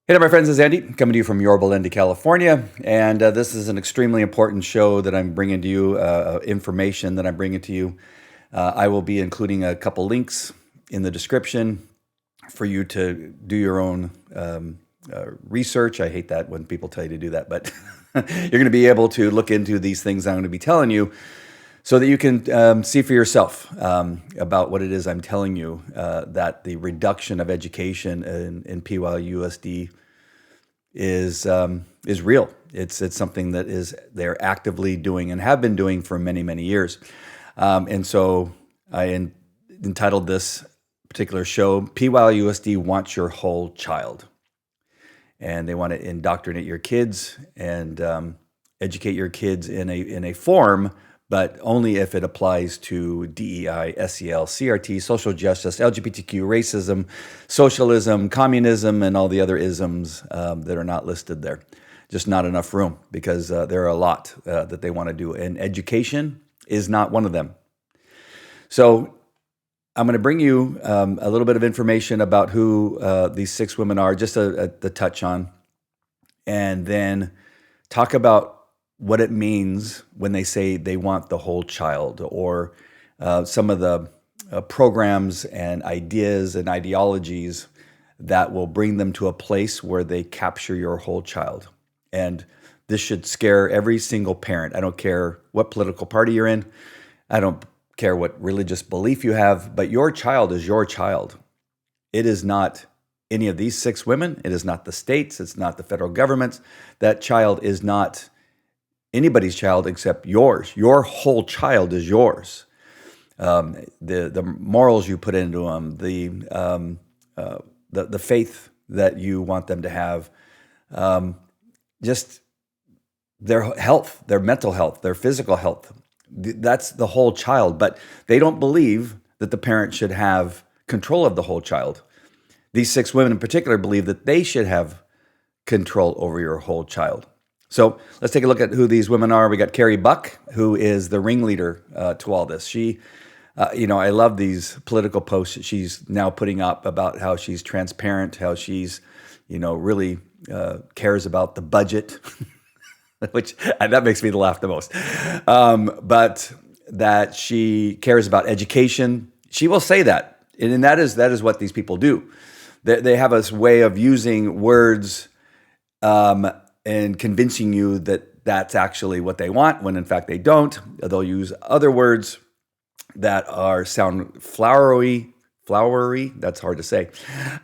Hey there, my friends. This is Andy coming to you from Yorba, California. And this is an extremely important show that I'm bringing to you, information that I'm bringing to you. I will be including a couple links in the description for you to do your own research. I hate that when people tell you to do that, but you're going to be able to look into these things I'm going to be telling you so that you can see for yourself about what it is I'm telling you, that the reduction of education in PYLUSD is real. It's something that they're actively doing and have been doing for many, many years. And so I entitled this particular show, PYLUSD Wants Your Whole Child. And they want to indoctrinate your kids and educate your kids in a form, but only if it applies to DEI, SEL, CRT, social justice, LGBTQ, racism, socialism, communism, and all the other isms that are not listed there. Just not enough room because there are a lot that they want to do. And education is not one of them. So I'm going to bring you a little bit of information about who these six women are, just a touch on, and then talk about what it means when they say they want the whole child, or some of the programs and ideas and ideologies that will bring them to a place where they capture your whole child. And this should scare every single parent. I don't care what political party you're in. I don't care what religious belief you have, but your child is your child. It is not any of these six women. It is not the states. It's not the federal government. That child is not anybody's child except yours. Your whole child is yours. The morals you put into them, the faith that you want them to have, just their health, their mental health, their physical health. That's the whole child. But they don't believe that the parent should have control of the whole child. These six women in particular believe that they should have control over your whole child. So let's take a look at who these women are. We got Carrie Buck, who is the ringleader to all this. She, I love these political posts that she's now putting up about how she's transparent, how she's, really cares about the budget, which that makes me laugh the most. But that she cares about education. She will say that, and that is what these people do. They have a way of using words and convincing you that that's actually what they want, when in fact they don't. They'll use other words that sound flowery. That's hard to say,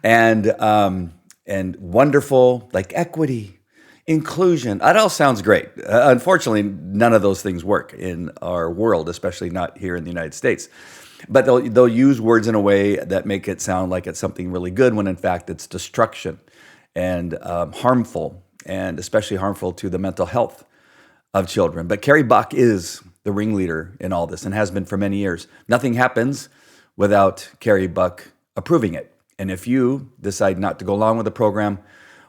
and wonderful, like equity, inclusion. That all sounds great. Unfortunately, none of those things work in our world, especially not here in the United States. But they'll use words in a way that make it sound like it's something really good, when in fact it's destruction and harmful, and especially harmful to the mental health of children. But Carrie Buck is the ringleader in all this and has been for many years. Nothing happens without Carrie Buck approving it. And if you decide not to go along with the program,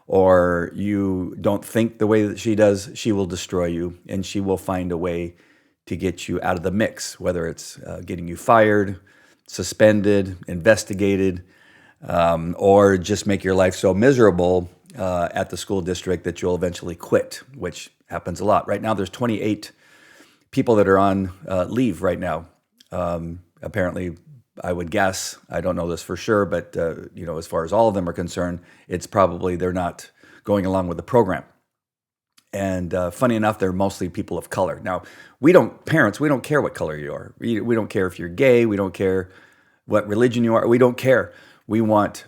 or you don't think the way that she does, she will destroy you, and she will find a way to get you out of the mix, whether it's getting you fired, suspended, investigated, or just make your life so miserable at the school district that you'll eventually quit, which happens a lot. Right now, there's 28 people that are on leave right now. Apparently, I would guess, I don't know this for sure, but as far as all of them are concerned, it's probably they're not going along with the program. And funny enough, they're mostly people of color. Now, parents, we don't care what color you are. We don't care if you're gay. We don't care what religion you are. We don't care. We want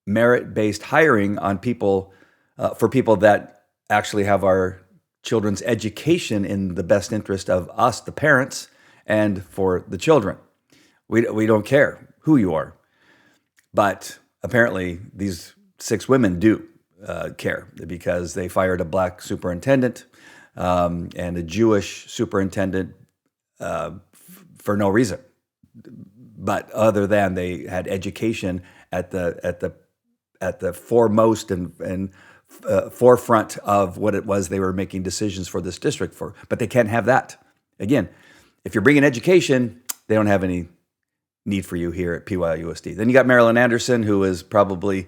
merit-based hiring on people, for people that actually have our children's education in the best interest of us, the parents, and for the children. We don't care who you are. But apparently these six women do care, because they fired a black superintendent and a Jewish superintendent for no reason, but other than they had education at the foremost and forefront of what it was they were making decisions for this district for. But they can't have that. Again, if you're bringing education, they don't have any need for you here at PYLUSD. Then you got Marilyn Anderson, who is probably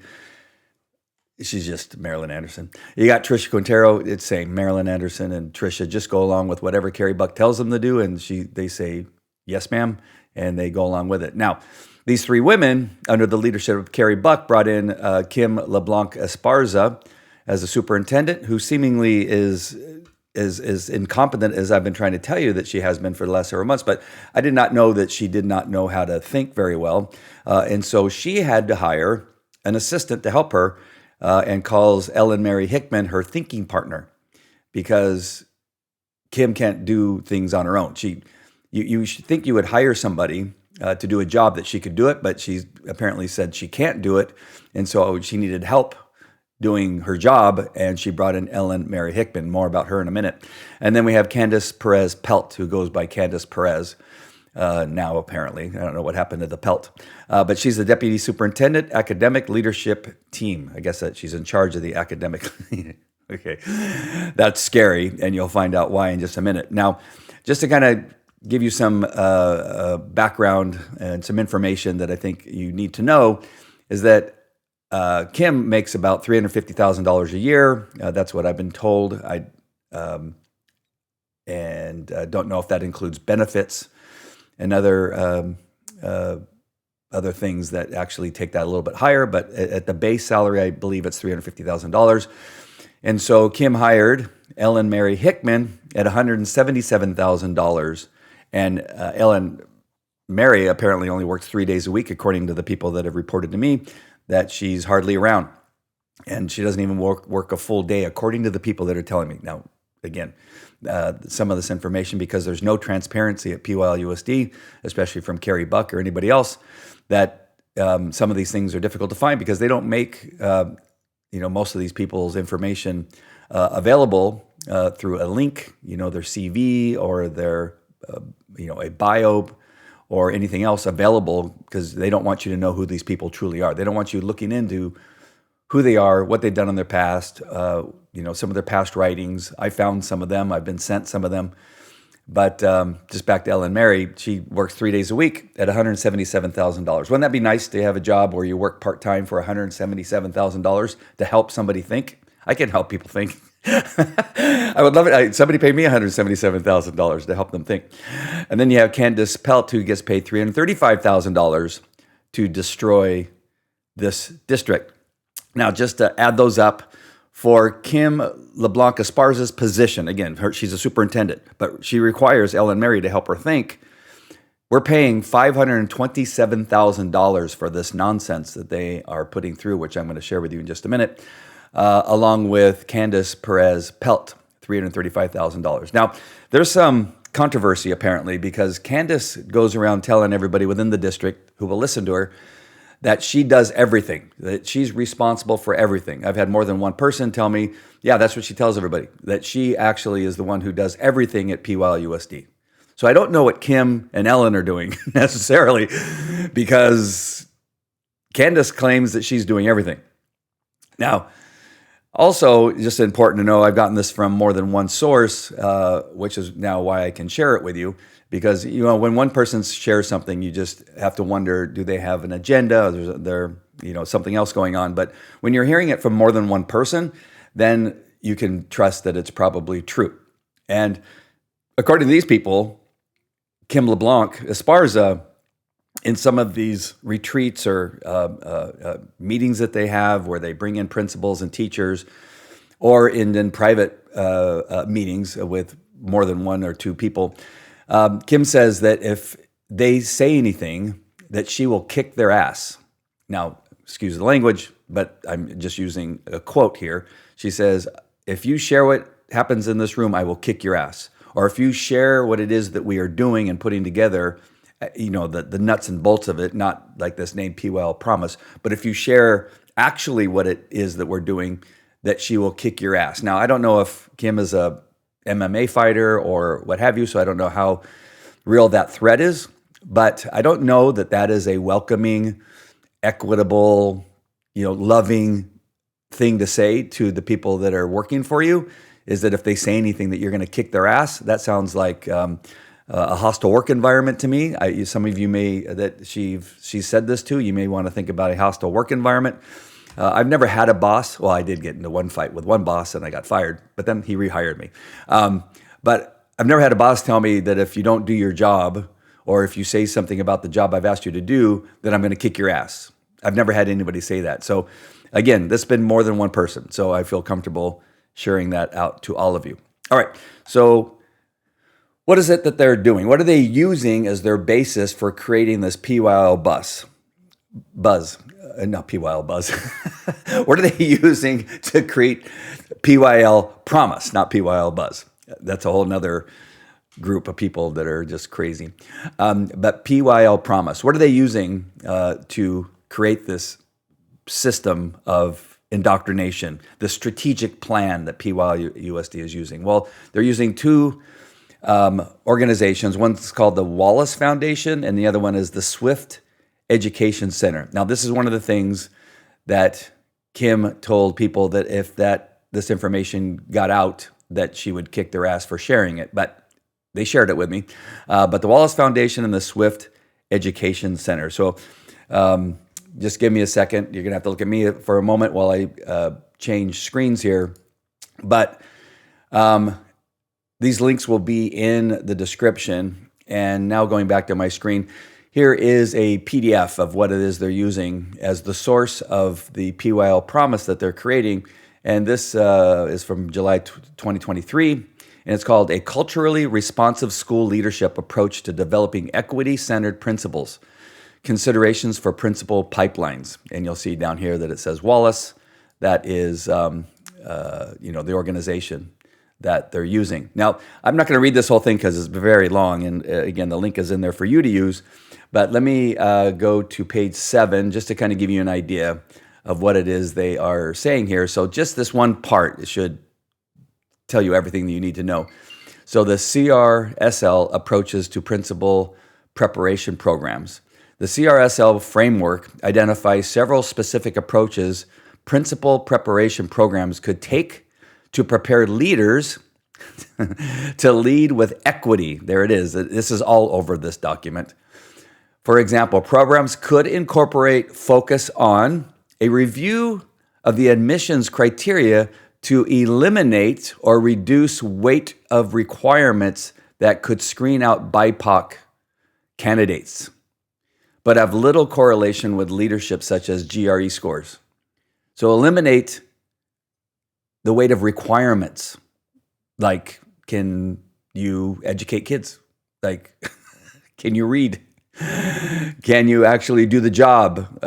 She's just Marilyn Anderson. You got Trisha Quintero. It's saying Marilyn Anderson and Trisha just go along with whatever Carrie Buck tells them to do, and they say yes, ma'am, and they go along with it. Now, these three women, under the leadership of Carrie Buck, brought in Kym Esparza as a superintendent, who seemingly is incompetent, as I've been trying to tell you that she has been for the last several months. But I did not know that she did not know how to think very well, and so she had to hire an assistant to help her. And calls Ellen Mary Hickman her thinking partner, because Kym can't do things on her own. You should think you would hire somebody to do a job that she could do it, but she apparently said she can't do it, and so she needed help doing her job, and she brought in Ellen Mary Hickman. More about her in a minute. And then we have Candace Perez Pelt, who goes by Candace Perez. Now, apparently. I don't know what happened to the Pelt. But she's the Deputy Superintendent, Academic Leadership Team. I guess that she's in charge of the academic. Okay, that's scary, and you'll find out why in just a minute. Now, just to kind of give you some background and some information that I think you need to know, is that Kym makes about $350,000 a year. That's what I've been told. I don't know if that includes benefits and other things that actually take that a little bit higher. But at the base salary, I believe it's $350,000. And so Kym hired Ellen Mary Hickman at $177,000. And Ellen Mary apparently only works 3 days a week, according to the people that have reported to me that she's hardly around. And she doesn't even work a full day, according to the people that are telling me. Now, again, some of this information, because there's no transparency at PYLUSD, especially from Carrie Buck or anybody else, that some of these things are difficult to find because they don't make most of these people's information available through a link, their CV or their a bio or anything else available, because they don't want you to know who these people truly are. They don't want you looking into who they are, what they've done in their past, some of their past writings. I found some of them. I've been sent some of them. But just back to Ellen Mary, she works 3 days a week at $177,000. Wouldn't that be nice to have a job where you work part-time for $177,000 to help somebody think? I can help people think. I would love it. Somebody paid me $177,000 to help them think. And then you have Candace Pelt, who gets paid $335,000 to destroy this district. Now, just to add those up, for Kym Esparza's position, again, she's a superintendent, but she requires Ellen Mary to help her think. We're paying $527,000 for this nonsense that they are putting through, which I'm going to share with you in just a minute, along with Candace Perez Pelt, $335,000. Now, there's some controversy, apparently, because Candace goes around telling everybody within the district who will listen to her that she does everything, that she's responsible for everything. I've had more than one person tell me, yeah, that's what she tells everybody, that she actually is the one who does everything at PYLUSD. So I don't know what Kym and Ellen are doing necessarily, because Candace claims that she's doing everything. Now, also, just important to know, I've gotten this from more than one source, which is now why I can share it with you. Because, when one person shares something, you just have to wonder, do they have an agenda? Or there's something else going on. But when you're hearing it from more than one person, then you can trust that it's probably true. And according to these people, Kym Esparza, in some of these retreats or meetings that they have where they bring in principals and teachers, or in private meetings with more than one or two people, Kym says that if they say anything, that she will kick their ass. Now, excuse the language, but I'm just using a quote here. She says, if you share what happens in this room, I will kick your ass. Or if you share what it is that we are doing and putting together, the nuts and bolts of it, not like this name PYL promise, but if you share actually what it is that we're doing, that she will kick your ass. Now, I don't know if Kym is a MMA fighter or what have you, so I don't know how real that threat is, but I don't know that that is a welcoming, equitable, loving thing to say to the people that are working for you, is that if they say anything that you're going to kick their ass. That sounds like a hostile work environment to me. Some of you may, that she said this to, you may want to think about a hostile work environment. I've never had a boss. Well, I did get into one fight with one boss and I got fired, but then he rehired me. But I've never had a boss tell me that if you don't do your job or if you say something about the job I've asked you to do, then I'm going to kick your ass. I've never had anybody say that. So again, this has been more than one person. So I feel comfortable sharing that out to all of you. All right. So what is it that they're doing? What are they using as their basis for creating this PYL buzz? Not PYL buzz. What are they using to create PYL promise, not PYL buzz? That's a whole nother group of people that are just crazy. But PYL promise, what are they using to create this system of indoctrination, the strategic plan that PYLUSD is using? Well, they're using two organizations. One's called the Wallace Foundation, and the other one is the Swift Education Center. Now, this is one of the things that Kym told people that if this information got out, that she would kick their ass for sharing it. But they shared it with me. But the Wallace Foundation and the Swift Education Center. So just give me a second. You're going to have to look at me for a moment while I change screens here. But these links will be in the description. And now going back to my screen, here is a PDF of what it is they're using as the source of the PYL promise that they're creating. And this is from July 2023. And it's called A Culturally Responsive School Leadership Approach to Developing Equity-Centered Principles, Considerations for Principal Pipelines. And you'll see down here that it says Wallace. That is the organization that they're using. Now, I'm not going to read this whole thing because it's very long. And again, the link is in there for you to use. But let me go to page 7 just to kind of give you an idea of what it is they are saying here. So just this one part should tell you everything that you need to know. So the CRSL approaches to principal preparation programs. The CRSL framework identifies several specific approaches principal preparation programs could take to prepare leaders to lead with equity. There it is. This is all over this document. For example, programs could incorporate focus on a review of the admissions criteria to eliminate or reduce weight of requirements that could screen out BIPOC candidates, but have little correlation with leadership such as GRE scores. So eliminate the weight of requirements, like can you educate kids? Like, can you read? Can you actually do the job?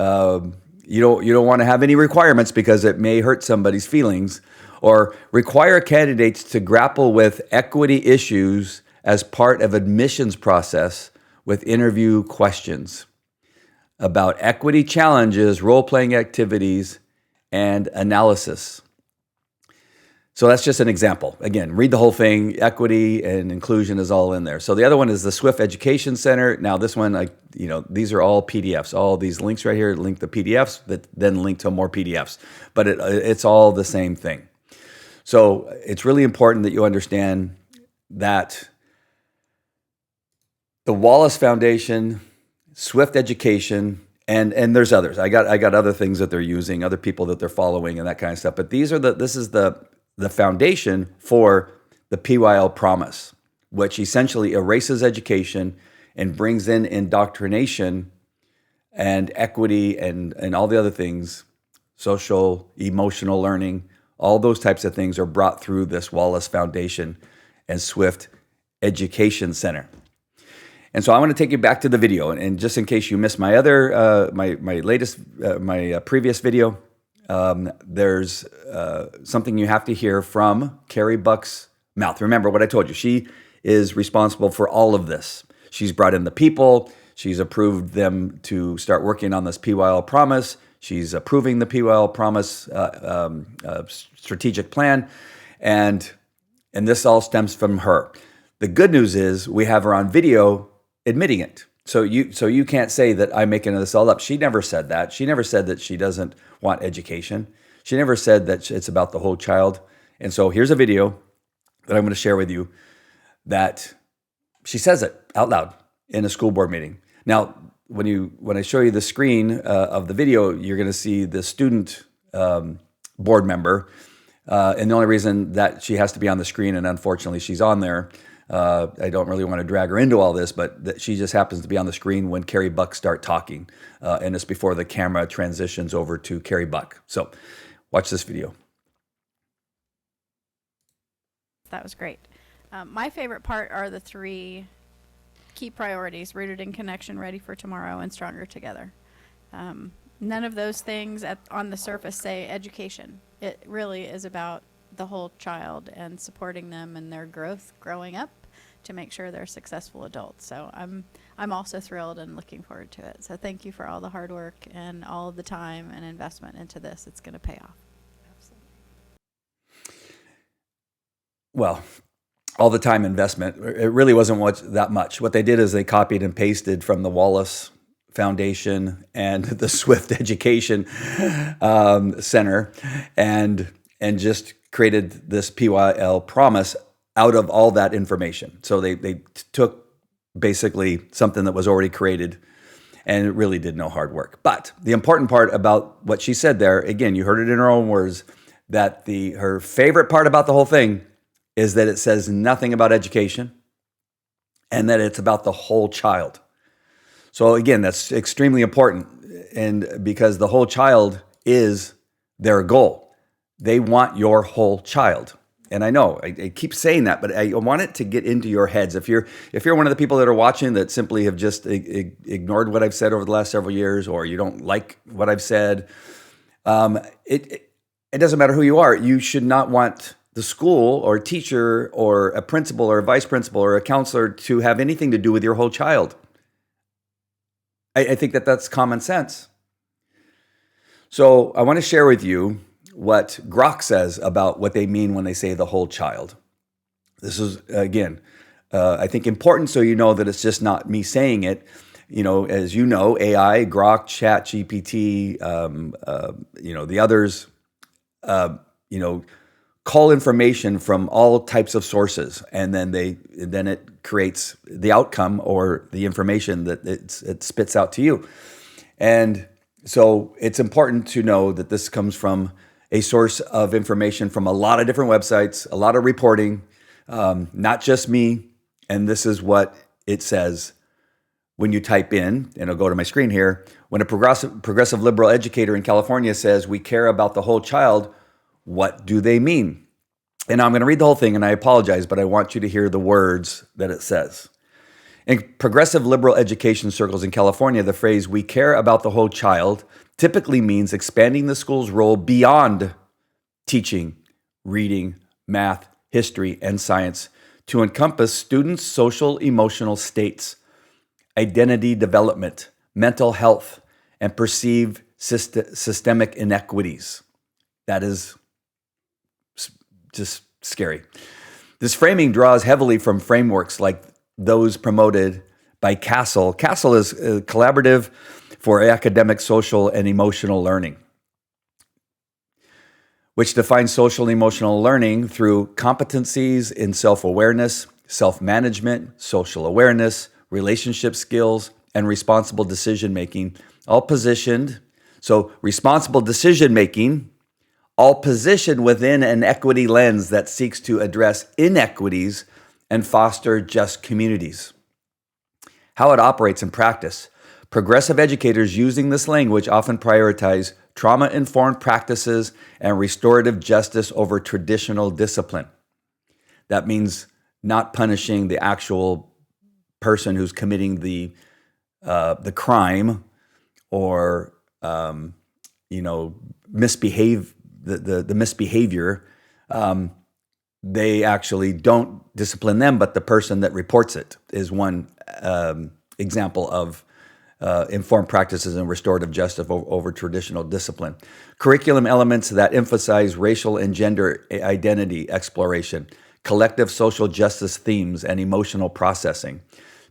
You don't want to have any requirements because it may hurt somebody's feelings. Or require candidates to grapple with equity issues as part of admissions process with interview questions about equity challenges, role-playing activities, and analysis. So that's just an example. Again, read the whole thing. Equity and inclusion is all in there. So the other one is the Swift Education Center. Now this one, these are all PDFs. All these links right here link the PDFs that then link to more PDFs. But it's all the same thing. So it's really important that you understand that the Wallace Foundation, Swift Education, and there's others. I got other things that they're using, other people that they're following, and that kind of stuff. But this is the foundation for the PYL promise, which essentially erases education and brings in indoctrination and equity and all the other things, social, emotional learning, all those types of things are brought through this Wallace Foundation and Swift Education Center. And so I want to take you back to the video, and just in case you missed my other, my previous video, there's something you have to hear from Carrie Buck's mouth. Remember what I told you. She is responsible for all of this. She's brought in the people. She's approved them to start working on this PYL promise. She's approving the PYL promise strategic plan. And this all stems from her. The good news is we have her on video admitting it. So you can't say that I'm making this all up. She never said that. She never said that she doesn't want education. She never said that it's about the whole child. And so here's a video that I'm going to share with you that she says it out loud in a school board meeting. Now, when I show you the screen of the video, you're going to see the student board member. And the only reason that she has to be on the screen, and unfortunately she's on there, I don't really want to drag her into all this, but that she just happens to be on the screen when Carrie Buck start talking. And it's before the camera transitions over to Carrie Buck. So watch this video. That was great. My favorite part are the 3 key priorities: rooted in connection, ready for tomorrow, and stronger together. None of those things on the surface say education. It really is about the whole child and supporting them in their growth growing up to make sure they're successful adults. So I'm also thrilled and looking forward to it. So thank you for all the hard work and all of the time and investment into this. It's going to pay off. Well, all the time investment, it really wasn't that much. What they did is they copied and pasted from the Wallace Foundation and the Swift Education Center, and just created this PYL promise out of all that information. So they took basically something that was already created, and it really did no hard work. But the important part about what she said there, again, you heard it in her own words, that her favorite part about the whole thing is that it says nothing about education and that it's about the whole child. So again, that's extremely important, and because the whole child is their goal. They want your whole child. And I know I keep saying that, but I want it to get into your heads. If you're one of the people that are watching that simply have just ignored what I've said over the last several years, or you don't like what I've said, it doesn't matter who you are. You should not want the school or a teacher or a principal or a vice principal or a counselor to have anything to do with your whole child. I think that's common sense. So I want to share with you what Grok says about what they mean when they say the whole child. This is, again, I think important so you know that it's just not me saying it. You know, as you know, AI, Grok, Chat, GPT, the others, call information from all types of sources, and then it creates the outcome or the information that it spits out to you. And so it's important to know that this comes from a source of information from a lot of different websites, a lot of reporting, not just me. And this is what it says when you type in, and I'll go to my screen here, when a progressive liberal educator in California says we care about the whole child, what do they mean? And I'm going to read the whole thing, and I apologize, but I want you to hear the words that it says. In progressive liberal education circles in California, the phrase, we care about the whole child, typically means expanding the school's role beyond teaching, reading, math, history, and science to encompass students' social, emotional states, identity development, mental health, and perceived systemic inequities. That is just scary. This framing draws heavily from frameworks like those promoted by CASEL. CASEL is a collaborative for academic, social, and emotional learning, which defines social and emotional learning through competencies in self-awareness, self-management, social awareness, relationship skills, and responsible decision-making, all positioned. So responsible decision-making, all positioned within an equity lens that seeks to address inequities and foster just communities. How it operates in practice. Progressive educators using this language often prioritize trauma-informed practices and restorative justice over traditional discipline. That means not punishing the actual person who's committing the crime or the misbehavior. They actually don't discipline them, but the person that reports it is one example of informed practices and restorative justice over traditional discipline. Curriculum elements that emphasize racial and gender identity exploration, collective social justice themes and emotional processing,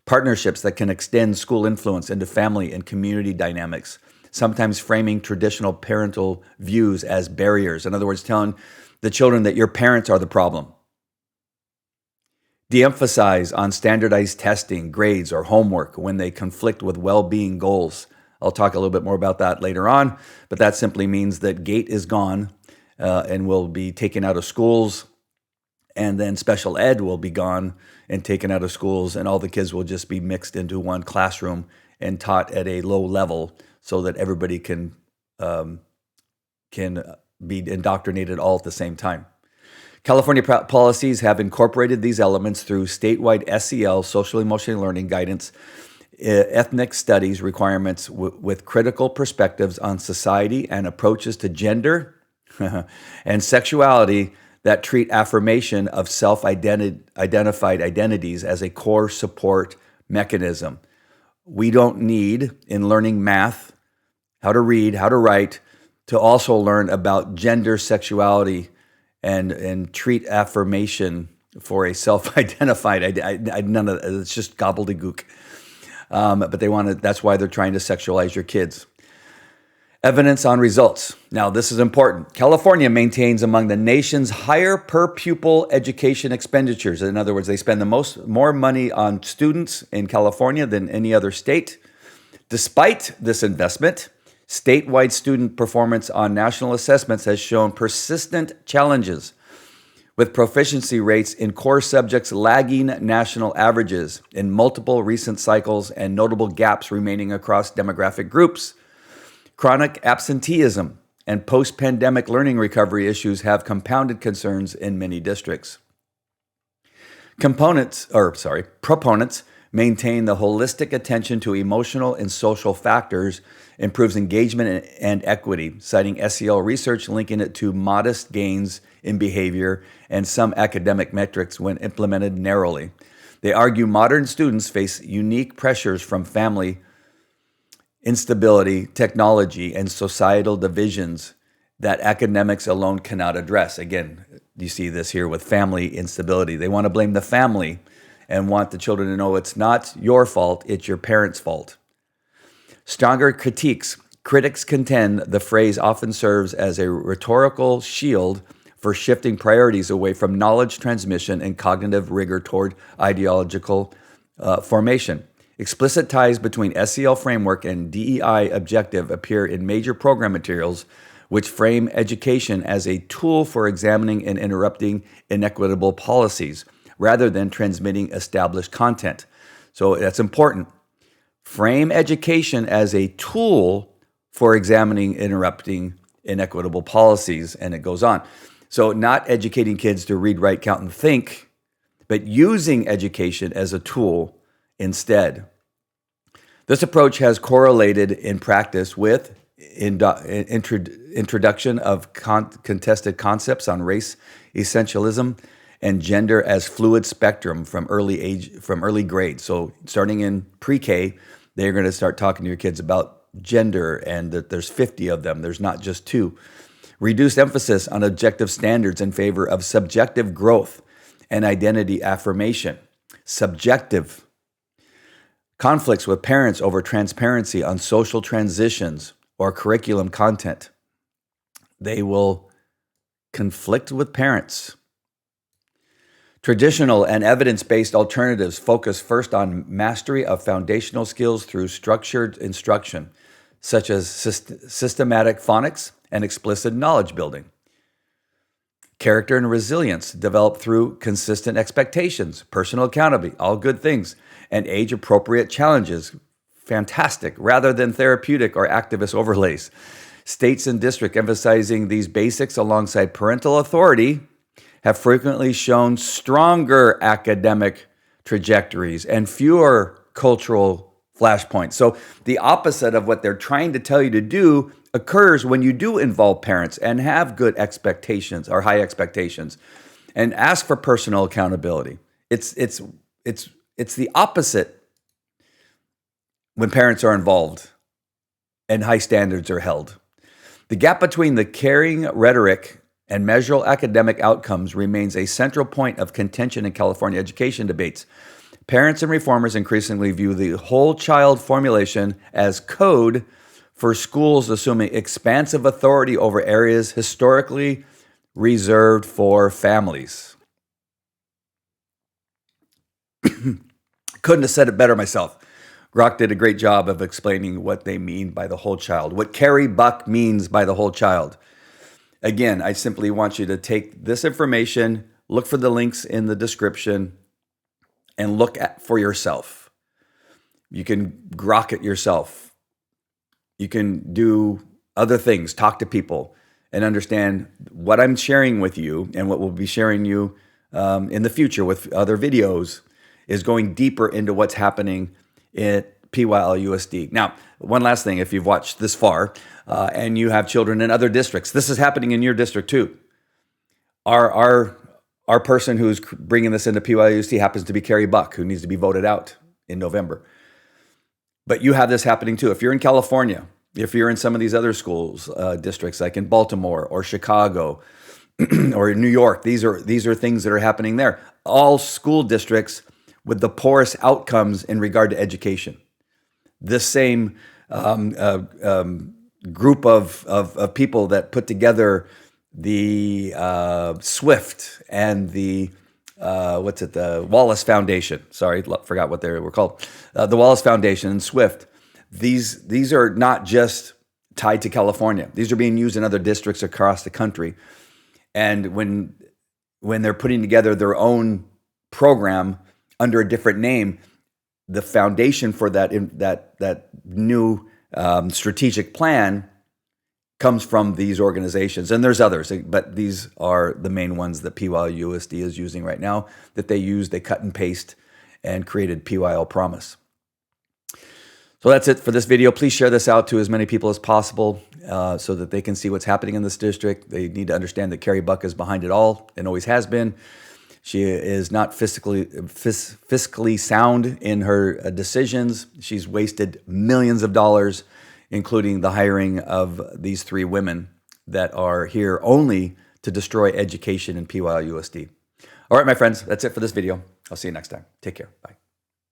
partnerships that can extend school influence into family and community dynamics, sometimes framing traditional parental views as barriers. In other words, telling the children that your parents are the problem. De-emphasize on standardized testing, grades, or homework when they conflict with well-being goals, I'll talk a little bit more about that later on, but that simply means that GATE is gone and will be taken out of schools, and then special ed will be gone and taken out of schools, and all the kids will just be mixed into one classroom and taught at a low level so that everybody can be indoctrinated all at the same time. California policies have incorporated these elements through statewide SEL, social emotional learning guidance, ethnic studies requirements with critical perspectives on society and approaches to gender and sexuality that treat affirmation of self-identified identities as a core support mechanism. We don't need, in learning math, how to read, how to write, to also learn about gender, sexuality, and treat affirmation for a self-identified. None of it's just gobbledygook. But they want to. That's why they're trying to sexualize your kids. Evidence on results. Now, this is important. California maintains among the nation's higher per pupil education expenditures. In other words, they spend more money on students in California than any other state. Despite this investment, statewide student performance on national assessments has shown persistent challenges, with proficiency rates in core subjects lagging national averages in multiple recent cycles and notable gaps remaining across demographic groups. Chronic absenteeism and post-pandemic learning recovery issues have compounded concerns in many districts. Proponents maintain the holistic attention to emotional and social factors improves engagement and equity, citing SEL research linking it to modest gains in behavior and some academic metrics when implemented narrowly. They argue modern students face unique pressures from family instability, technology, and societal divisions that academics alone cannot address. Again, you see this here with family instability. They want to blame the family and want the children to know it's not your fault, it's your parents' fault. Stronger critiques. Critics contend the phrase often serves as a rhetorical shield for shifting priorities away from knowledge transmission and cognitive rigor toward ideological formation. Explicit ties between SEL framework and DEI objective appear in major program materials, which frame education as a tool for examining and interrupting inequitable policies, rather than transmitting established content. So that's important. Frame education as a tool for examining, interrupting inequitable policies, and it goes on. So not educating kids to read, write, count, and think, but using education as a tool instead. This approach has correlated in practice with introduction of contested concepts on race essentialism and gender as fluid spectrum from early grade. So starting in pre-K, they're going to start talking to your kids about gender and that there's 50 of them. There's not just two. Reduced emphasis on objective standards in favor of subjective growth and identity affirmation. Subjective. Conflicts with parents over transparency on social transitions or curriculum content. They will conflict with parents. Traditional and evidence-based alternatives focus first on mastery of foundational skills through structured instruction, such as systematic phonics and explicit knowledge building. Character and resilience developed through consistent expectations, personal accountability, all good things, and age-appropriate challenges, fantastic, rather than therapeutic or activist overlays. States and districts emphasizing these basics alongside parental authority have frequently shown stronger academic trajectories and fewer cultural flashpoints. So the opposite of what they're trying to tell you to do occurs when you do involve parents and have good expectations or high expectations and ask for personal accountability. It's the opposite when parents are involved and high standards are held. The gap between the caring rhetoric and measurable academic outcomes remains a central point of contention in California education debates. Parents and reformers increasingly view the whole child formulation as code for schools assuming expansive authority over areas historically reserved for families. Couldn't have said it better myself. Grok did a great job of explaining what they mean by the whole child, what Carrie Buck means by the whole child. Again, I simply want you to take this information, look for the links in the description, and look at for yourself. You can grok it yourself. You can do other things, talk to people, and understand what I'm sharing with you and what we'll be sharing you in the future with other videos is going deeper into what's happening at PYLUSD. Now, one last thing, if you've watched this far and you have children in other districts, this is happening in your district too. Our person who's bringing this into PYLUSD happens to be Carrie Buck, who needs to be voted out in November. But you have this happening too. If you're in California, if you're in some of these other schools, districts like in Baltimore or Chicago or in New York, these are things that are happening there. All school districts with the poorest outcomes in regard to education. This same group of people that put together the SWIFT and the the Wallace Foundation. Sorry, forgot what they were called. The Wallace Foundation and SWIFT. These are not just tied to California. These are being used in other districts across the country. And when they're putting together their own program under a different name, the foundation for that new strategic plan comes from these organizations. And there's others, but these are the main ones that PYLUSD is using right now that they cut and paste and created PYL Promise. So that's it for this video. Please share this out to as many people as possible so that they can see what's happening in this district. They need to understand that Carrie Buck is behind it all and always has been. She is not fiscally sound in her decisions. She's wasted millions of dollars, including the hiring of these 3 women that are here only to destroy education in PYLUSD. All right, my friends, that's it for this video. I'll see you next time. Take care. Bye.